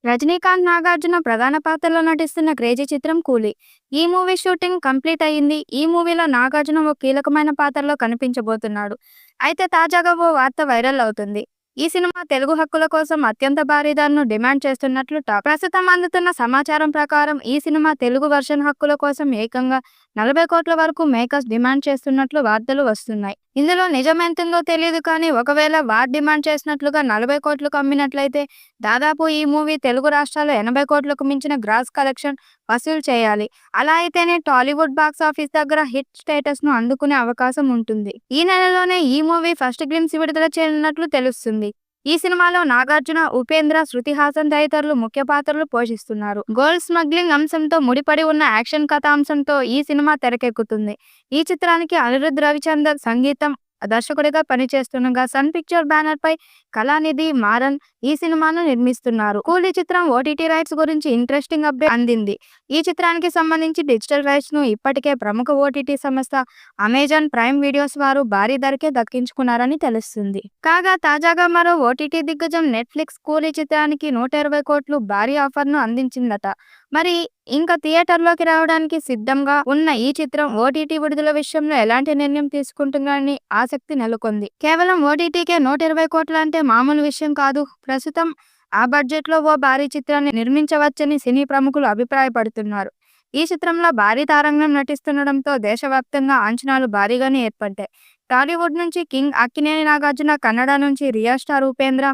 రజనీకాంత్, నాగార్జున ప్రధాన పాత్రలో నటిస్తున్న క్రేజీ చిత్రం 'కూలీ'. ఈ మూవీ షూటింగ్ కంప్లీట్ అయింది. ఈ మూవీలో నాగార్జున ఓ కీలకమైన పాత్రలో కనిపించబోతున్నాడు. అయితే తాజాగా ఓ వార్త వైరల్ అవుతుంది. ఈ సినిమా తెలుగు హక్కుల కోసం అత్యంత భారీ ధరను డిమాండ్ చేస్తున్నట్లు టాక్. ప్రస్తుతం అందుతున్న సమాచారం ప్రకారం ఈ సినిమా తెలుగు వర్షన్ హక్కుల కోసం ఏకంగా 40 కోట్ల వరకు మేకర్స్ డిమాండ్ చేస్తున్నట్లు వార్తలు వస్తున్నాయి. ఇందులో నిజమెంతుందో తెలియదు కానీ ఒకవేళ వార్ డిమాండ్ చేసినట్లుగా 40 కోట్లకు అమ్మినట్లయితే దాదాపు ఈ మూవీ తెలుగు రాష్ట్రాల్లో 80 కోట్లకు మించిన గ్రాస్ కలెక్షన్ వసూలు చేయాలి. అలా అయితేనే టాలీవుడ్ బాక్సాఫీస్ దగ్గర హిట్ స్టేటస్ ను అందుకునే అవకాశం ఉంటుంది. ఈ నెలలోనే ఈ మూవీ ఫస్ట్ గ్లింప్స్ విడుదల చేయనున్నట్లు తెలుస్తుంది. ఈ సినిమాలో నాగార్జున, ఉపేంద్ర, శృతి హాసన్ తదితరులు ముఖ్య పాత్రలు పోషిస్తున్నారు. గోల్డ్ స్మగ్లింగ్ అంశంతో ముడిపడి ఉన్న యాక్షన్ కథాంశంతో ఈ సినిమా తెరకెక్కుతుంది. ఈ చిత్రానికి అనిరుద్ రవిచందర్ సంగీతం దర్శకుడిగా పనిచేస్తుండగా సన్ పిక్చర్ బ్యానర్ పై కళానిధి మారన్ ఈ సినిమాను నిర్మిస్తున్నారు. కూలీ చిత్రం ఓటీటీ రైట్స్ గురించి ఇంట్రెస్టింగ్ అప్డేట్ అందింది. ఈ చిత్రానికి సంబంధించి డిజిటల్ రైట్స్ ను ఇప్పటికే ప్రముఖ ఓటీటీ సంస్థ అమెజాన్ ప్రైమ్ వీడియోస్ వారు భారీ ధరకే దక్కించుకున్నారని తెలుస్తుంది. కాగా తాజాగా మరో ఓటీటీ దిగ్గజం నెట్ఫ్లిక్స్ కూలీ చిత్రానికి 120 కోట్లు భారీ ఆఫర్ ను అందించిందట. మరి ఇంకా థియేటర్లోకి రావడానికి సిద్ధంగా ఉన్న ఈ చిత్రం ఓటీటీ విడుదల విషయంలో ఎలాంటి నిర్ణయం తీసుకుంటుందని ఆసక్తి నెలకొంది. కేవలం ఓటీటీకే 120 కోట్లు అంటే మామూలు విషయం కాదు. ప్రస్తుతం ఆ బడ్జెట్ లో ఓ భారీ చిత్రాన్ని నిర్మించవచ్చని సినీ ప్రముఖులు అభిప్రాయపడుతున్నారు. ఈ చిత్రంలో భారీ తారంగం నటిస్తుండటంతో దేశవ్యాప్తంగా అంచనాలు భారీగానే ఏర్పడ్డాయి. టాలీవుడ్ నుంచి కింగ్ అక్కినేని నాగార్జున, కన్నడ నుంచి రియల్ స్టార్ ఉపేంద్ర,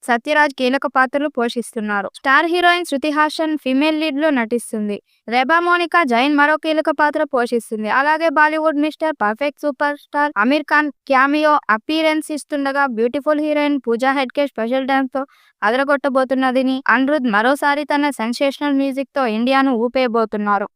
సత్యరాజ్ కీలక పాత్రలు పోషిస్తున్నారు. Star heroine Shruti Haasan female lead లో నటిస్తుంది. రెబా మోనికా జైన్ మరో కీలక పాత్ర పోషిస్తుంది. అలాగే Bollywood mister perfect super star Aamir Khan cameo appearance ఇస్తుండగా beautiful heroine Pooja Hegde special dance తో అదరగొట్టబోతున్నదని, అనిరుద్ మరోసారి తన సెన్సేషనల్ మ్యూజిక్ తో ఇండియాను ఊపేయబోతున్నారు.